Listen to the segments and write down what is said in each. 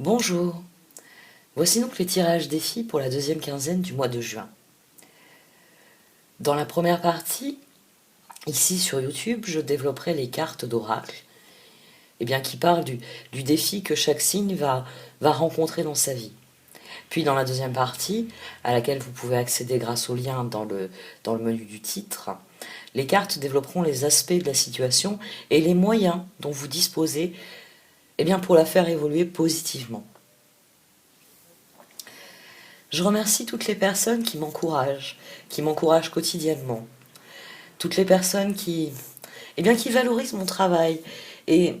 Bonjour, voici donc les tirages défis pour la deuxième quinzaine du mois de juin. Dans la première partie, ici sur YouTube, je développerai les cartes d'oracle, qui parlent du défi que chaque signe va rencontrer dans sa vie. Puis dans la deuxième partie, à laquelle vous pouvez accéder grâce au lien dans le menu du titre, les cartes développeront les aspects de la situation et les moyens dont vous disposez pour la faire évoluer positivement. Je remercie toutes les personnes qui m'encouragent quotidiennement. Toutes les personnes qui valorisent mon travail. Et,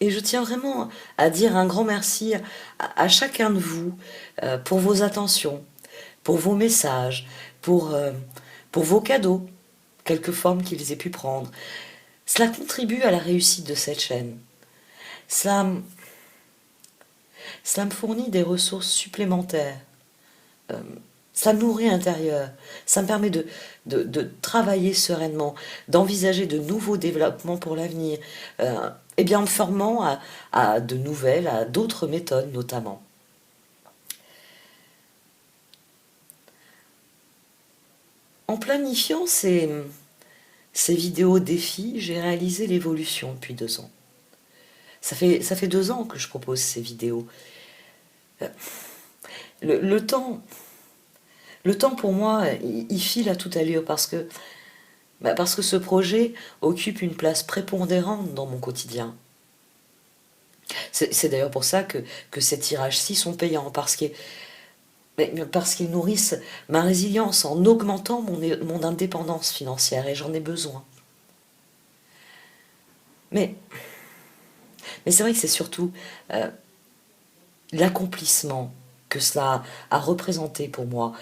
et je tiens vraiment à dire un grand merci à chacun de vous pour vos attentions, pour vos messages, pour vos cadeaux, quelque forme qu'ils aient pu prendre. Cela contribue à la réussite de cette chaîne. Cela, cela me fournit des ressources supplémentaires. Ça me nourrit l'intérieur. Ça me permet de travailler sereinement, d'envisager de nouveaux développements pour l'avenir, en me formant à de nouvelles, à d'autres méthodes notamment. En planifiant ces vidéos défis, j'ai réalisé l'évolution depuis 2 ans. Ça fait 2 ans que je propose ces vidéos. Le temps pour moi, il file à toute allure parce que ce projet occupe une place prépondérante dans mon quotidien. C'est d'ailleurs pour ça que ces tirages-ci sont payants, parce qu'ils nourrissent ma résilience en augmentant mon indépendance financière, et j'en ai besoin. Mais c'est vrai que c'est surtout l'accomplissement que cela a représenté pour moi.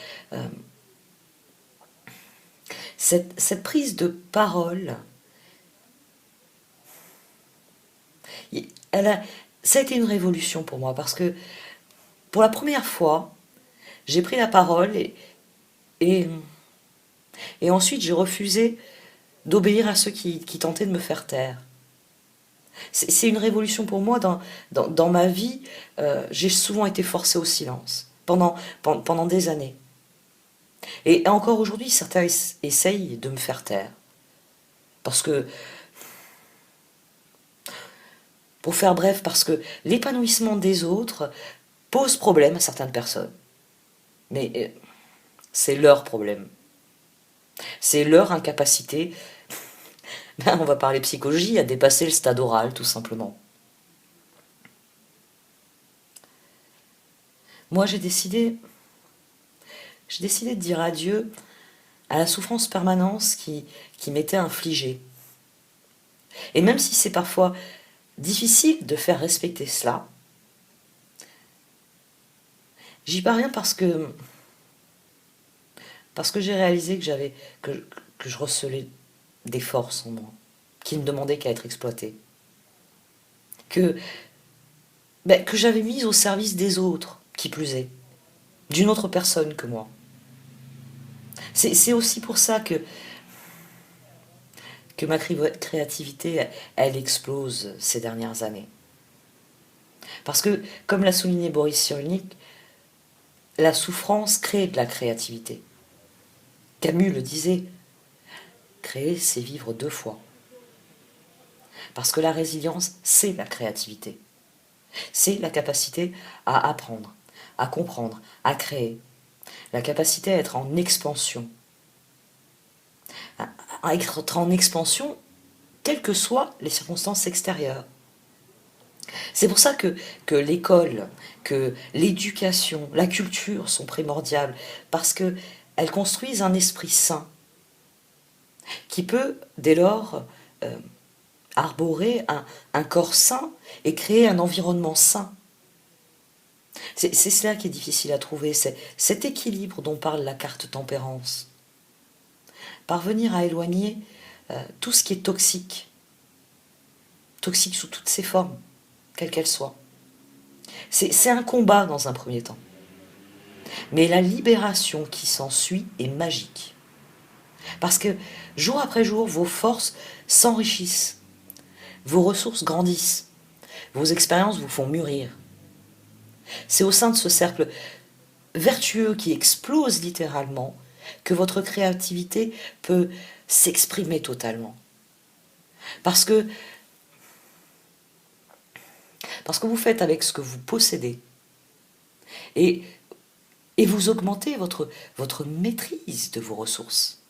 Cette prise de parole, ça a été une révolution pour moi, parce que pour la première fois, j'ai pris la parole et, et ensuite j'ai refusé d'obéir à ceux qui tentaient de me faire taire. C'est une révolution pour moi. Dans ma vie, j'ai souvent été forcée au silence pendant des années. Et encore aujourd'hui, certains essayent de me faire taire. Parce que, pour faire bref, parce que l'épanouissement des autres pose problème à certaines personnes. Mais c'est leur problème. C'est leur incapacité, on va parler psychologie, à dépasser le stade oral, tout simplement. Moi, j'ai décidé de dire adieu à la souffrance permanente qui m'était infligée. Et même si c'est parfois difficile de faire respecter cela, j'y parviens parce que j'ai réalisé que je recelais des forces en moi, qui ne demandaient qu'à être exploitées. Que j'avais mise au service des autres, qui plus est, d'une autre personne que moi. C'est aussi pour ça que ma créativité, elle explose ces dernières années. Parce que, comme l'a souligné Boris Cyrulnik, la souffrance crée de la créativité. Camus le disait, créer, c'est vivre 2 fois. Parce que la résilience, c'est la créativité. C'est la capacité à apprendre, à comprendre, à créer. La capacité à être en expansion. À être en expansion, quelles que soient les circonstances extérieures. C'est pour ça que l'école, que l'éducation, la culture sont primordiales, parce qu'elles construisent un esprit sain, qui peut, dès lors, arborer un corps sain et créer un environnement sain. C'est cela qui est difficile à trouver, c'est cet équilibre dont parle la carte tempérance. Parvenir à éloigner tout ce qui est toxique sous toutes ses formes, quelles qu'elles soient. C'est un combat dans un premier temps. Mais la libération qui s'ensuit est magique. Parce que jour après jour, vos forces s'enrichissent, vos ressources grandissent, Vos expériences vous font mûrir. C'est au sein de ce cercle vertueux qui explose littéralement que votre créativité peut s'exprimer totalement. Parce que vous faites avec ce que vous possédez et, vous augmentez votre maîtrise de vos ressources.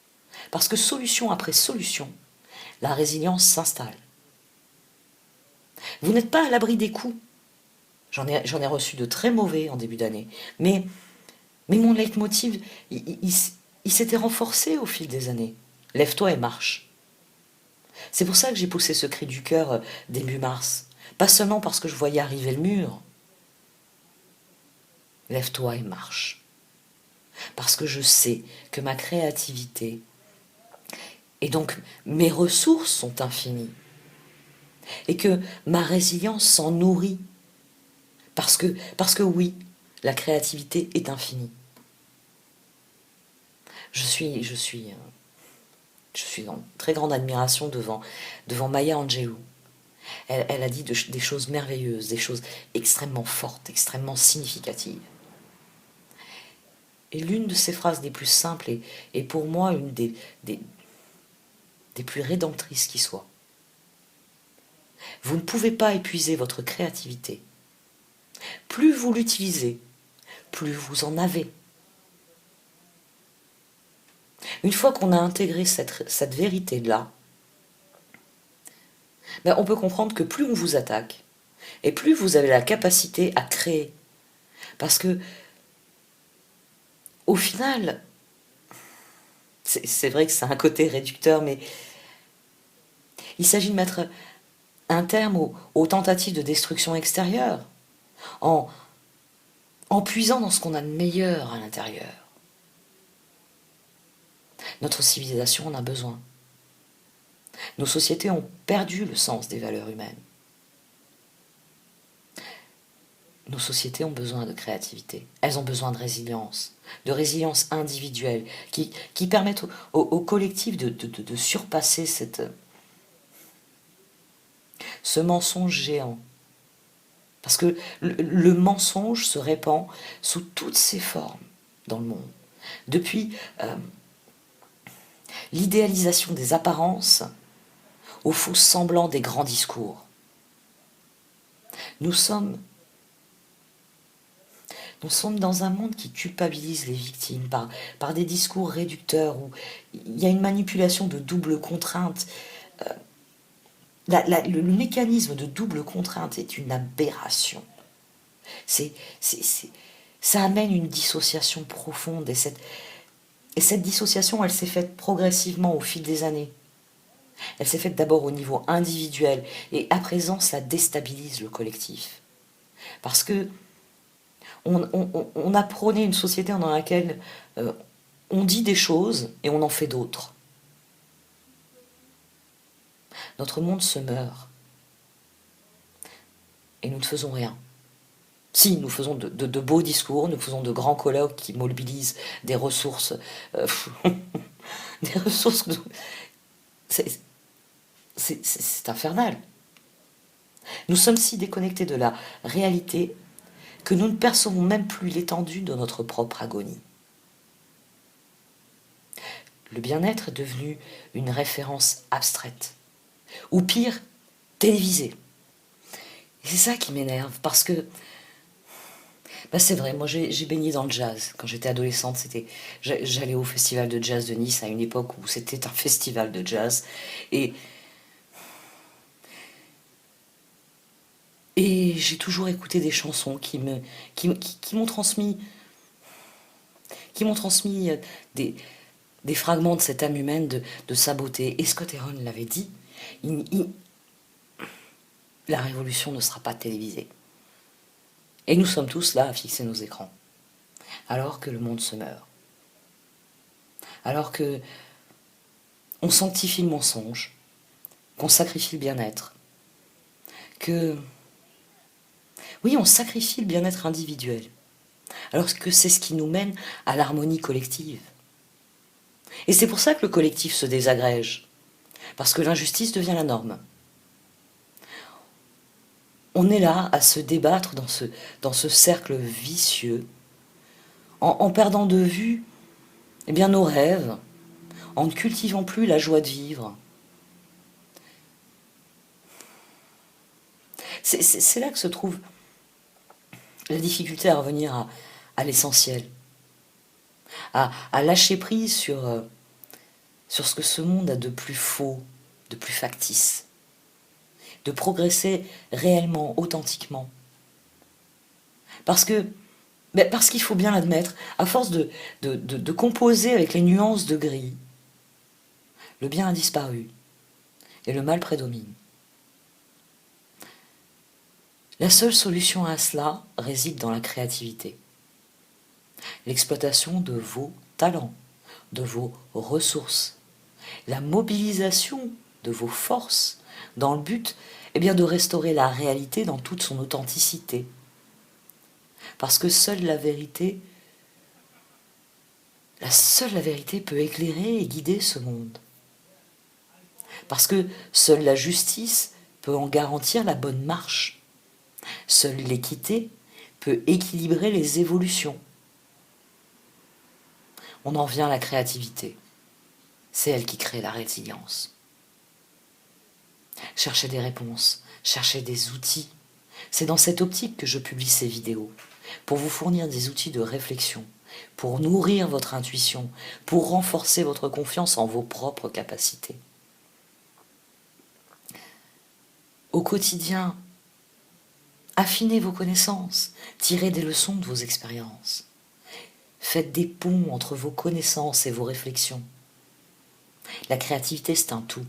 Parce que solution après solution, la résilience s'installe. Vous n'êtes pas à l'abri des coups. J'en ai reçu de très mauvais en début d'année. Mais mon leitmotiv, il s'était renforcé au fil des années. Lève-toi et marche. C'est pour ça que j'ai poussé ce cri du cœur début mars. Pas seulement parce que je voyais arriver le mur. Lève-toi et marche. Parce que je sais que ma créativité et donc mes ressources sont infinies. Et que ma résilience s'en nourrit. Parce que oui, la créativité est infinie. Je suis en très grande admiration devant Maya Angelou. Elle a dit des choses merveilleuses, des choses extrêmement fortes, extrêmement significatives. Et l'une de ces phrases les plus simples est pour moi une des plus rédemptrices qui soit. Vous ne pouvez pas épuiser votre créativité. Plus vous l'utilisez, plus vous en avez. Une fois qu'on a intégré cette vérité-là, on peut comprendre que plus on vous attaque, et plus vous avez la capacité à créer. Parce que, au final, c'est vrai que c'est un côté réducteur, mais il s'agit de mettre un terme aux tentatives de destruction extérieure, en puisant dans ce qu'on a de meilleur à l'intérieur. Notre civilisation en a besoin. Nos sociétés ont perdu le sens des valeurs humaines. Nos sociétés ont besoin de créativité. Elles ont besoin de résilience individuelle, qui permettent au collectif de surpasser ce mensonge géant. Parce que le mensonge se répand sous toutes ses formes dans le monde. Depuis l'idéalisation des apparences au faux semblant des grands discours. Nous sommes dans un monde qui culpabilise les victimes par des discours réducteurs où il y a une manipulation de double contrainte. Le mécanisme de double contrainte est une aberration. Ça amène une dissociation profonde et cette dissociation, elle s'est faite progressivement au fil des années. Elle s'est faite d'abord au niveau individuel et à présent, ça déstabilise le collectif. Parce que on a prôné une société dans laquelle on dit des choses et on en fait d'autres. Notre monde se meurt. Et nous ne faisons rien. Si, nous faisons de beaux discours, nous faisons de grands colloques qui mobilisent des ressources. Des ressources. C'est infernal. Nous sommes si déconnectés de la réalité que nous ne percevons même plus l'étendue de notre propre agonie. Le bien-être est devenu une référence abstraite, ou pire, télévisée. Et c'est ça qui m'énerve, parce que c'est vrai, moi j'ai baigné dans le jazz. Quand j'étais adolescente, j'allais au festival de jazz de Nice à une époque où c'était un festival de jazz. Et j'ai toujours écouté des chansons qui m'ont transmis des fragments de cette âme humaine, de sa beauté. Et Scott Heron l'avait dit, la révolution ne sera pas télévisée. Et nous sommes tous là à fixer nos écrans, alors que le monde se meurt. Alors que on sanctifie le mensonge, qu'on sacrifie le bien-être, oui, on sacrifie le bien-être individuel, alors que c'est ce qui nous mène à l'harmonie collective. Et c'est pour ça que le collectif se désagrège, parce que l'injustice devient la norme. on est là à se débattre dans ce cercle vicieux, en perdant de vue eh bien, nos rêves, en ne cultivant plus la joie de vivre. C'est là que se trouve la difficulté à revenir à l'essentiel, à lâcher prise sur ce que ce monde a de plus faux, de plus factice, de progresser réellement, authentiquement. Parce qu'il faut bien l'admettre, à force de composer avec les nuances de gris, le bien a disparu et le mal prédomine. La seule solution à cela réside dans la créativité. L'exploitation de vos talents, de vos ressources, la mobilisation de vos forces dans le but de restaurer la réalité dans toute son authenticité. Parce que seule la vérité peut éclairer et guider ce monde. Parce que seule la justice peut en garantir la bonne marche. Seule l'équité peut équilibrer les évolutions. On en vient à la créativité. C'est elle qui crée la résilience. Cherchez des réponses, cherchez des outils. C'est dans cette optique que je publie ces vidéos, pour vous fournir des outils de réflexion, pour nourrir votre intuition, pour renforcer votre confiance en vos propres capacités. Au quotidien, affinez vos connaissances, tirez des leçons de vos expériences. Faites des ponts entre vos connaissances et vos réflexions. La créativité, c'est un tout.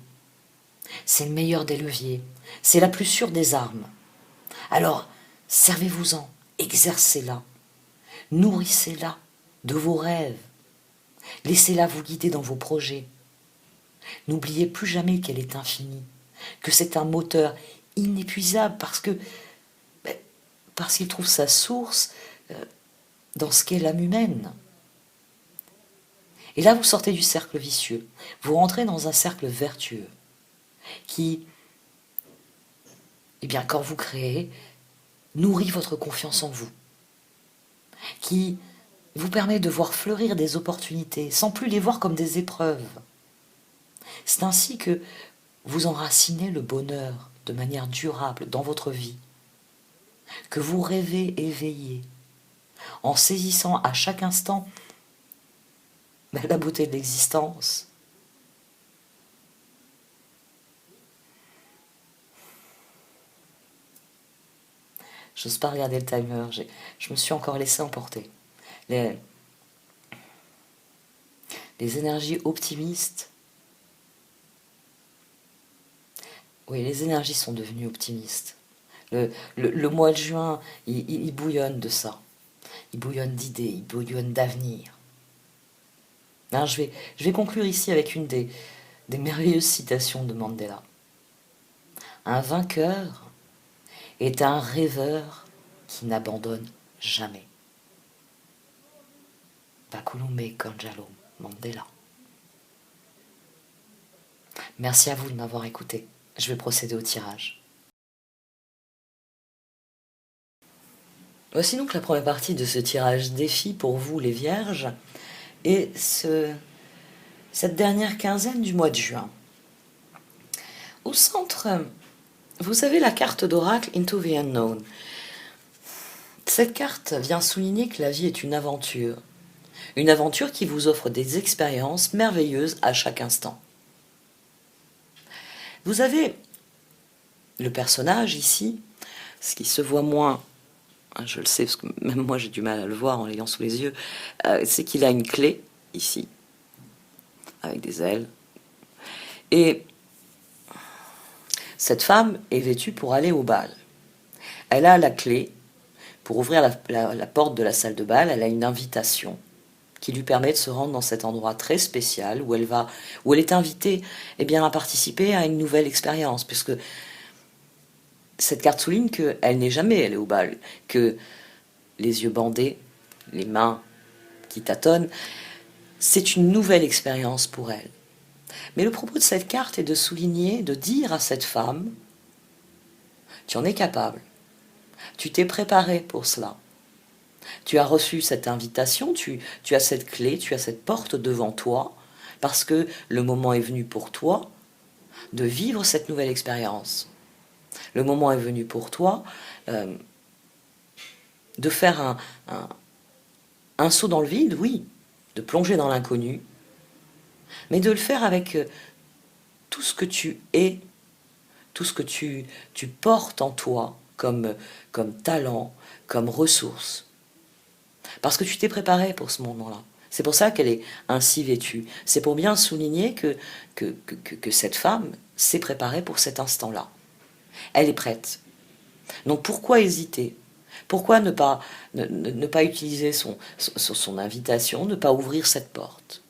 C'est le meilleur des leviers, c'est la plus sûre des armes. Alors, servez-vous-en, exercez-la, nourrissez-la de vos rêves, laissez-la vous guider dans vos projets. N'oubliez plus jamais qu'elle est infinie, que c'est un moteur inépuisable parce qu'il trouve sa source dans ce qu'est l'âme humaine. Et là, vous sortez du cercle vicieux, vous rentrez dans un cercle vertueux qui, quand vous créez, nourrit votre confiance en vous, qui vous permet de voir fleurir des opportunités sans plus les voir comme des épreuves. C'est ainsi que vous enracinez le bonheur de manière durable dans votre vie, que vous rêvez éveillé, en saisissant à chaque instant la beauté de l'existence. J'ose pas regarder le timer, je me suis encore laissé emporter. Les énergies optimistes, oui, les énergies sont devenues optimistes. Le mois de juin, il bouillonne de ça. Il bouillonne d'idées, il bouillonne d'avenir. Hein, je vais conclure ici avec une des merveilleuses citations de Mandela. Un vainqueur est un rêveur qui n'abandonne jamais. Bakulumbe Kanjalo Mandela. Merci à vous de m'avoir écouté. Je vais procéder au tirage. Voici donc la première partie de ce tirage défi pour vous les vierges et cette dernière quinzaine du mois de juin. Au centre, vous avez la carte d'oracle Into the Unknown. Cette carte vient souligner que la vie est une aventure qui vous offre des expériences merveilleuses à chaque instant. Vous avez le personnage ici, ce qui se voit moins, je le sais parce que même moi j'ai du mal à le voir en l'ayant sous les yeux, c'est qu'il a une clé ici, avec des ailes. Et cette femme est vêtue pour aller au bal. Elle a la clé pour ouvrir la porte de la salle de bal. Elle a une invitation qui lui permet de se rendre dans cet endroit très spécial où elle est invitée à participer à une nouvelle expérience, puisque cette carte souligne qu'elle n'est jamais allée au bal, que les yeux bandés, les mains qui tâtonnent, c'est une nouvelle expérience pour elle. Mais le propos de cette carte est de souligner, de dire à cette femme, tu en es capable, Tu t'es préparé pour cela. Tu as reçu cette invitation, tu as cette clé, tu as cette porte devant toi, parce que le moment est venu pour toi de vivre cette nouvelle expérience. Le moment est venu pour toi de faire un saut dans le vide, oui, de plonger dans l'inconnu, mais de le faire avec tout ce que tu es, tout ce que tu portes en toi comme talent, comme ressource. Parce que tu t'es préparé pour ce moment-là. C'est pour ça qu'elle est ainsi vêtue. C'est pour bien souligner que cette femme s'est préparée pour cet instant-là. Elle est prête. Donc pourquoi hésiter? Pourquoi ne pas utiliser son invitation, ne pas ouvrir cette porte?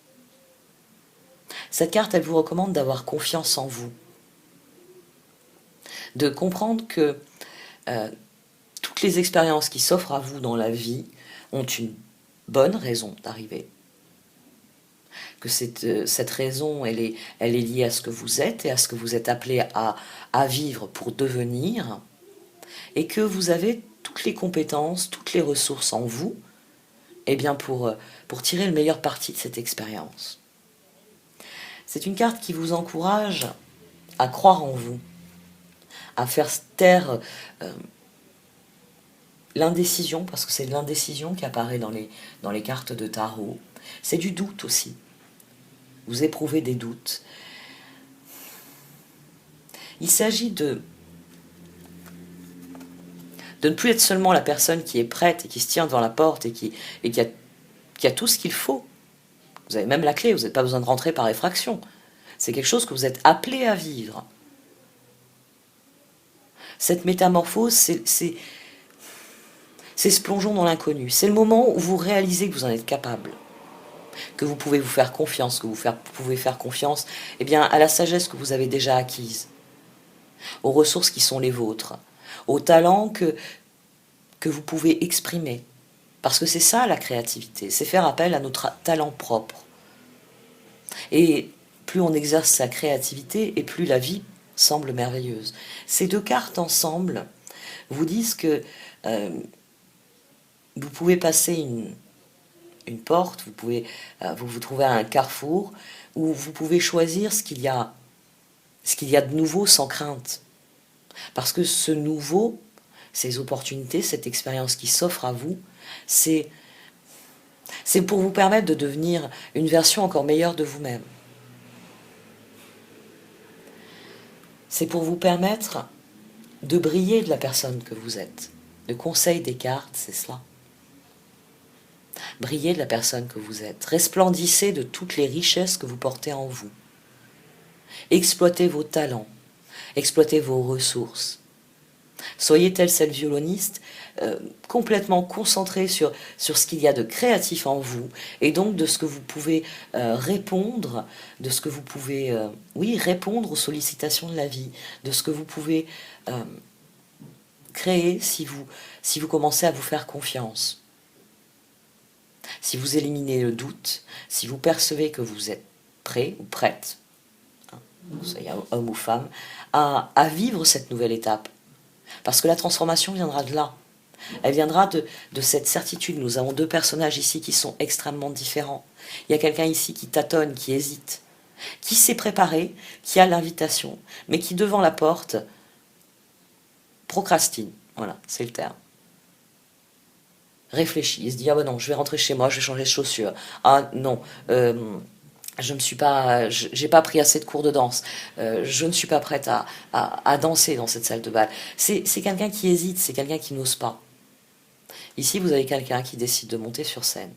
Cette carte, elle vous recommande d'avoir confiance en vous. De comprendre que toutes les expériences qui s'offrent à vous dans la vie ont une bonne raison d'arriver. Que cette raison, elle est liée à ce que vous êtes et à ce que vous êtes appelé à vivre pour devenir, et que vous avez toutes les compétences, toutes les ressources en vous, eh bien pour tirer le meilleur parti de cette expérience. C'est une carte qui vous encourage à croire en vous, à faire taire l'indécision, parce que c'est de l'indécision qui apparaît dans les cartes de tarot. C'est du doute aussi. Vous éprouvez des doutes. Il s'agit de ne plus être seulement la personne qui est prête et qui se tient devant la porte et qui a tout ce qu'il faut. Vous avez même la clé, vous n'avez pas besoin de rentrer par effraction. C'est quelque chose que vous êtes appelé à vivre. Cette métamorphose, c'est ce plongeon dans l'inconnu. C'est le moment où vous réalisez que vous en êtes capable, que vous pouvez vous faire confiance, que vous pouvez faire confiance à la sagesse que vous avez déjà acquise, aux ressources qui sont les vôtres, aux talents que vous pouvez exprimer. Parce que c'est ça la créativité, c'est faire appel à notre talent propre. Et plus on exerce sa créativité, et plus la vie semble merveilleuse. Ces deux cartes ensemble vous disent que vous pouvez passer une porte, vous pouvez vous trouver à un carrefour où vous pouvez choisir ce qu'il y a de nouveau sans crainte. Parce que ce nouveau, ces opportunités, cette expérience qui s'offre à vous, c'est pour vous permettre de devenir une version encore meilleure de vous-même. C'est pour vous permettre de briller de la personne que vous êtes. Le conseil des cartes, c'est cela. Brillez de la personne que vous êtes. Resplendissez de toutes les richesses que vous portez en vous. Exploitez vos talents. Exploitez vos ressources. Soyez telle cette violoniste complètement concentrée sur ce qu'il y a de créatif en vous et donc de ce que vous pouvez répondre, de ce que vous pouvez répondre aux sollicitations de la vie, de ce que vous pouvez créer si vous commencez à vous faire confiance. Si vous éliminez le doute, si vous percevez que vous êtes prêt ou prête, soyez homme ou femme, à vivre cette nouvelle étape. Parce que la transformation viendra de là. Elle viendra de cette certitude. Nous avons deux personnages ici qui sont extrêmement différents. Il y a quelqu'un ici qui tâtonne, qui hésite, qui s'est préparé, qui a l'invitation, mais qui, devant la porte, procrastine. Voilà, c'est le terme. Réfléchit, il se dit, ah ben non, je vais rentrer chez moi, je vais changer de chaussures. Ah non, j'ai pas pris assez de cours de danse, je ne suis pas prête à danser dans cette salle de bal. C'est quelqu'un qui hésite, c'est quelqu'un qui n'ose pas. Ici, vous avez quelqu'un qui décide de monter sur scène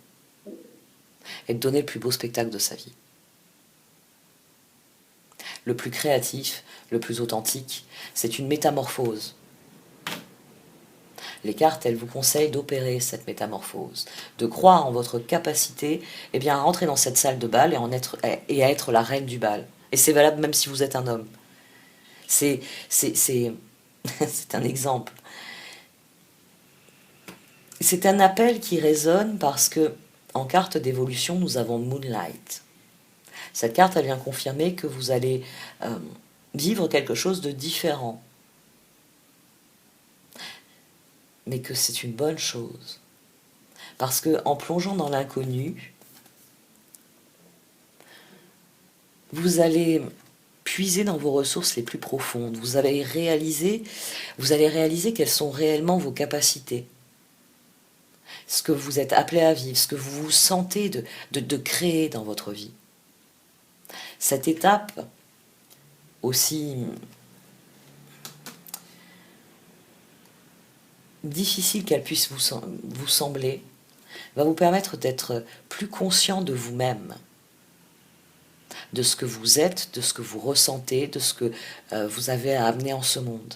et de donner le plus beau spectacle de sa vie. Le plus créatif, le plus authentique, c'est une métamorphose. Les cartes, elles vous conseillent d'opérer cette métamorphose, de croire en votre capacité à rentrer dans cette salle de bal et à être la reine du bal. Et c'est valable même si vous êtes un homme. C'est un exemple. C'est un appel qui résonne parce que, en carte d'évolution, nous avons Moonlight. Cette carte, elle vient confirmer que vous allez vivre quelque chose de différent. mais que c'est une bonne chose. Parce que en plongeant dans l'inconnu, vous allez puiser dans vos ressources les plus profondes. Vous allez réaliser quelles sont réellement vos capacités, ce que vous êtes appelé à vivre, ce que vous vous sentez de créer dans votre vie. Cette étape, aussi difficile qu'elle puisse vous sembler, va vous permettre d'être plus conscient de vous-même, de ce que vous êtes, de ce que vous ressentez, de ce que vous avez à amener en ce monde.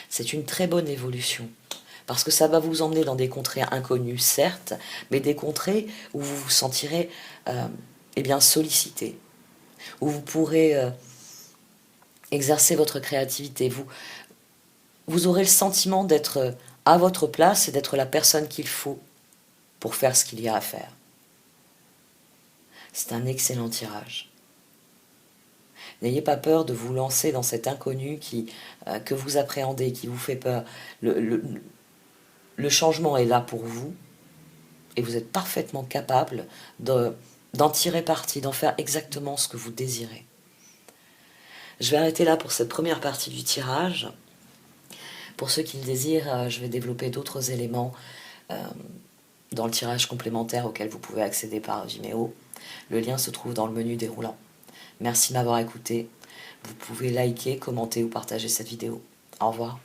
C'est une très bonne évolution, parce que ça va vous emmener dans des contrées inconnues, certes, mais des contrées où vous vous sentirez sollicité, où vous pourrez exercer votre créativité. Vous aurez le sentiment d'être à votre place et d'être la personne qu'il faut pour faire ce qu'il y a à faire. C'est un excellent tirage. N'ayez pas peur de vous lancer dans cet inconnu que vous appréhendez, qui vous fait peur. Le changement est là pour vous et vous êtes parfaitement capable d'en tirer parti, d'en faire exactement ce que vous désirez. Je vais arrêter là pour cette première partie du tirage. Pour ceux qui le désirent, je vais développer d'autres éléments dans le tirage complémentaire auquel vous pouvez accéder par Vimeo. Le lien se trouve dans le menu déroulant. Merci de m'avoir écouté. Vous pouvez liker, commenter ou partager cette vidéo. Au revoir.